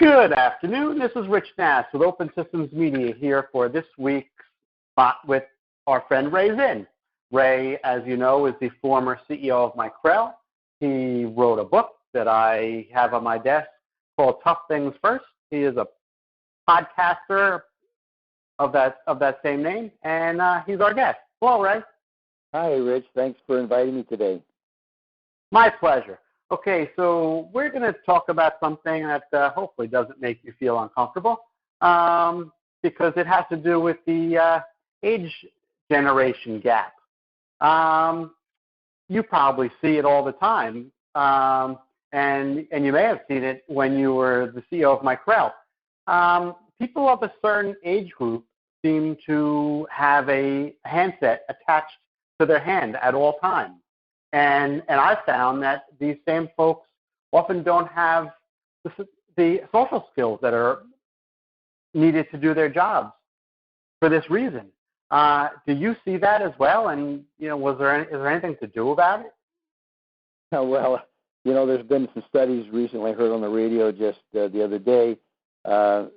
Good afternoon. This is Rich Nass with Open Systems Media here for this week's spot with our friend Ray Zinn. Ray, as you know, is the former CEO of Micrel. He wrote a book that I have on my desk called Tough Things First. He is a podcaster of that same name, and he's our guest. Hello, Ray. Hi, Rich. Thanks for inviting me today. My pleasure. Okay, so we're going to talk about something that hopefully doesn't make you feel uncomfortable because it has to do with the age generation gap. You probably see it all the time, and you may have seen it when you were the CEO of Micrel. People of a certain age group seem to have a handset attached to their hand at all times. And I found that these same folks often don't have the social skills that are needed to do their jobs for this reason. Do you see that as well? And is there anything to do about it? Well, there's been some studies recently I heard on the radio just the other day. The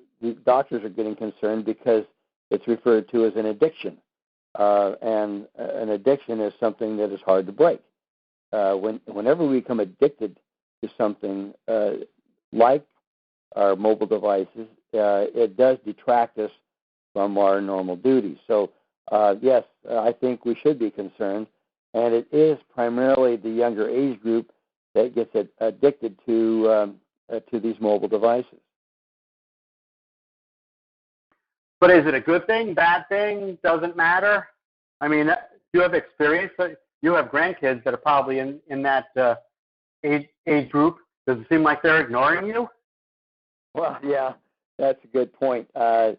doctors are getting concerned because it's referred to as an addiction, and an addiction is something that is hard to break. Whenever we become addicted to something like our mobile devices, it does detract us from our normal duties. So, yes, I think we should be concerned, and it is primarily the younger age group that gets addicted to these mobile devices. But is it a good thing, bad thing, doesn't matter? I mean, do you have experience? You have grandkids that are probably in that age group. Does it seem like they're ignoring you? Well, yeah, that's a good point. I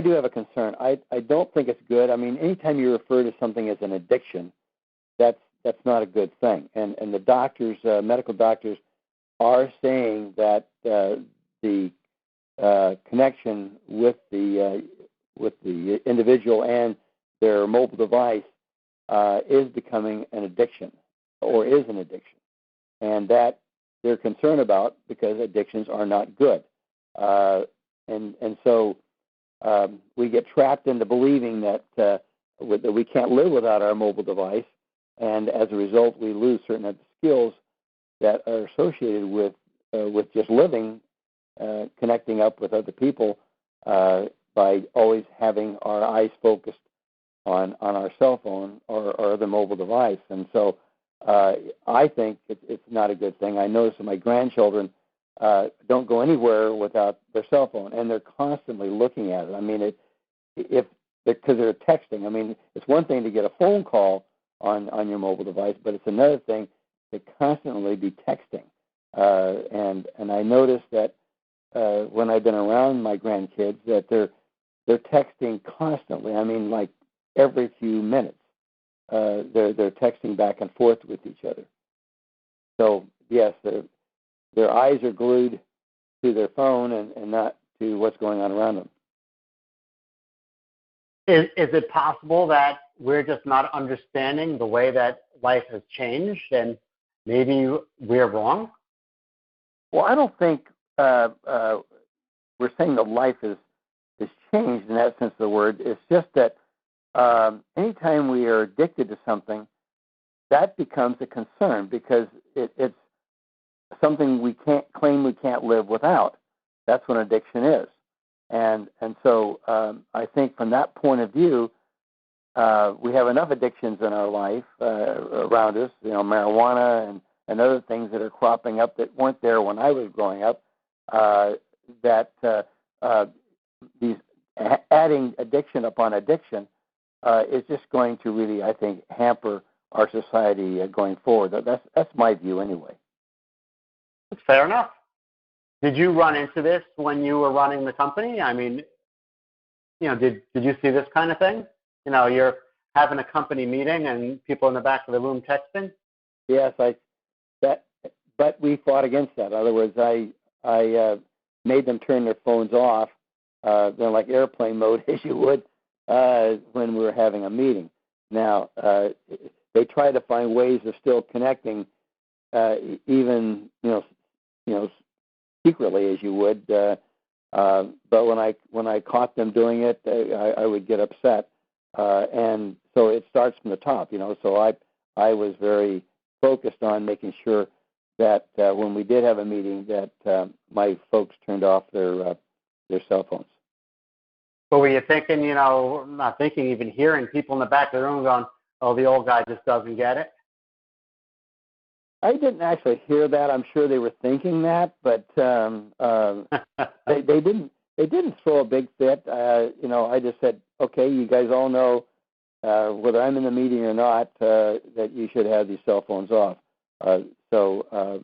do have a concern. I don't think it's good. I mean, anytime you refer to something as an addiction, that's not a good thing. And the doctors, medical doctors, are saying that the connection with the individual and their mobile device is becoming an addiction, or is an addiction, and that they're concerned about because addictions are not good, and so we get trapped into believing that we can't live without our mobile device, and as a result, we lose certain of the skills that are associated with just living, connecting up with other people by always having our eyes focused on our cell phone or other mobile device. And so I think it's not a good thing. I notice that my grandchildren don't go anywhere without their cell phone, and they're constantly looking at it. I mean, because they're texting. I mean, it's one thing to get a phone call on your mobile device, but it's another thing to constantly be texting. And I noticed that when I've been around my grandkids that they're texting constantly. I mean, like every few minutes, they're texting back and forth with each other. So yes, their eyes are glued to their phone and not to what's going on around them. Is it possible that we're just not understanding the way that life has changed, and maybe we're wrong? Well, I don't think we're saying that life is changed in that sense of the word. It's just that anytime we are addicted to something, that becomes a concern because it's something we can't claim we can't live without. That's what addiction is. And so I think from that point of view, we have enough addictions in our life around us, marijuana and other things that are cropping up that weren't there when I was growing up, that these adding addiction upon addiction is just going to really, I think, hamper our society going forward. That's my view anyway. Fair enough. Did you run into this when you were running the company? I mean, did you see this kind of thing? You're having a company meeting and people in the back of the room texting? Yes, but we fought against that. In other words, I made them turn their phones off, like airplane mode, as you would, when we were having a meeting. Now, they try to find ways of still connecting, even secretly as you would. But when I caught them doing it, I would get upset. And so it starts from the top, So I was very focused on making sure that when we did have a meeting, that my folks turned off their cell phones. But were you thinking, not thinking, even hearing people in the back of the room going, "Oh, the old guy just doesn't get it"? I didn't actually hear that. I'm sure they were thinking that, but they didn't. They didn't throw a big fit. I just said, "Okay, you guys all know whether I'm in the meeting or not that you should have these cell phones off. So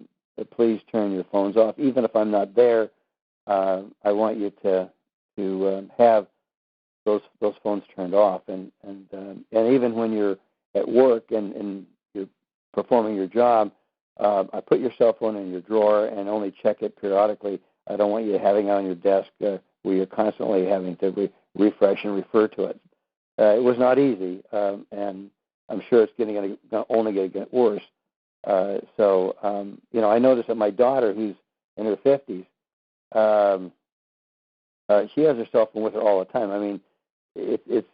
please turn your phones off, even if I'm not there. I want you to have those phones turned off, and even when you're at work and you're performing your job, I put your cell phone in your drawer and only check it periodically. I don't want you having it on your desk where you're constantly having to refresh and refer to it." It was not easy, and I'm sure it's only going to get worse. So I noticed that my daughter, who's in her 50s, she has her cell phone with her all the time. I mean, it's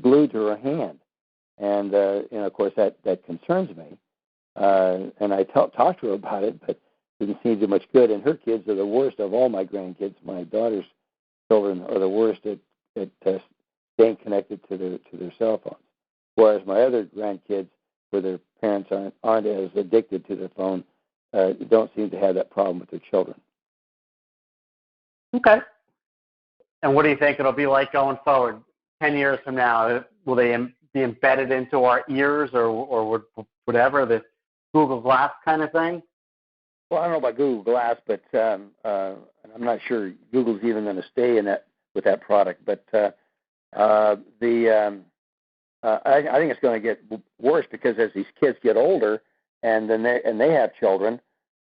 glued to her hand, and of course that concerns me. And I talked to her about it, but didn't seem to do much good. And her kids are the worst of all my grandkids. My daughter's children are the worst at staying connected to their cell phones, whereas my other grandkids, where their parents aren't as addicted to their phone, don't seem to have that problem with their children. Okay. And what do you think it'll be like going forward? 10 years from now, will they be embedded into our ears or whatever, the Google Glass kind of thing? Well, I don't know about Google Glass, but I'm not sure Google's even going to stay with that product. But I think it's going to get worse, because as these kids get older and they have children,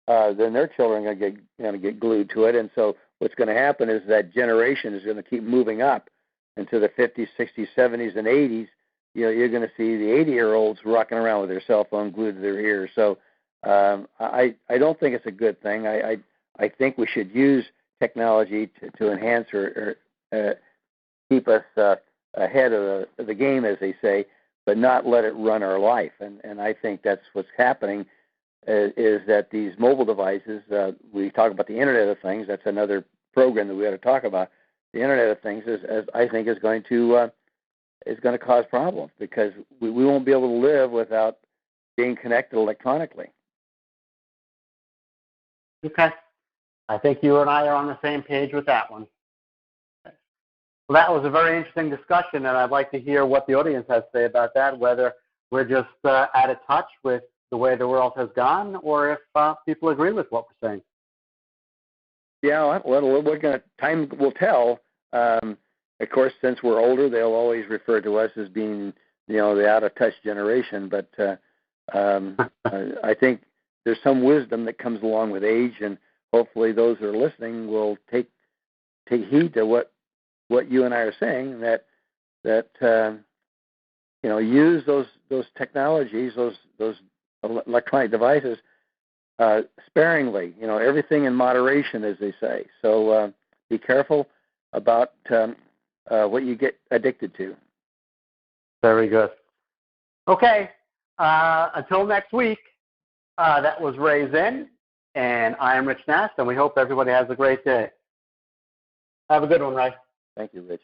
then their children are going to get glued to it. And so what's going to happen is that generation is going to keep moving up into the 50s, 60s, 70s, and 80s. You're going to see the 80-year-olds rocking around with their cell phone glued to their ears. So I don't think it's a good thing. I think we should use technology to enhance or keep us ahead of the game, as they say, but not let it run our life. And I think that's what's happening, is that these mobile devices, we talk about the Internet of Things. That's another program that we ought to talk about. The Internet of Things I think is going to cause problems, because we won't be able to live without being connected electronically. Okay. I think you and I are on the same page with that one. Well, that was a very interesting discussion, and I'd like to hear what the audience has to say about that, whether we're just out of touch with the way the world has gone, or if people agree with what we're saying. Yeah, well, time will tell. Of course, since we're older, they'll always refer to us as being, the out-of-touch generation. But I think there's some wisdom that comes along with age, and hopefully those who are listening will take heed to what you and I are saying, that use those technologies, those electronic devices sparingly. Everything in moderation, as they say. So be careful about what you get addicted to. Very good. Okay. Until next week, that was Ray Zinn, and I am Rich Nast, and we hope everybody has a great day. Have a good one, Ray. Thank you, Rich.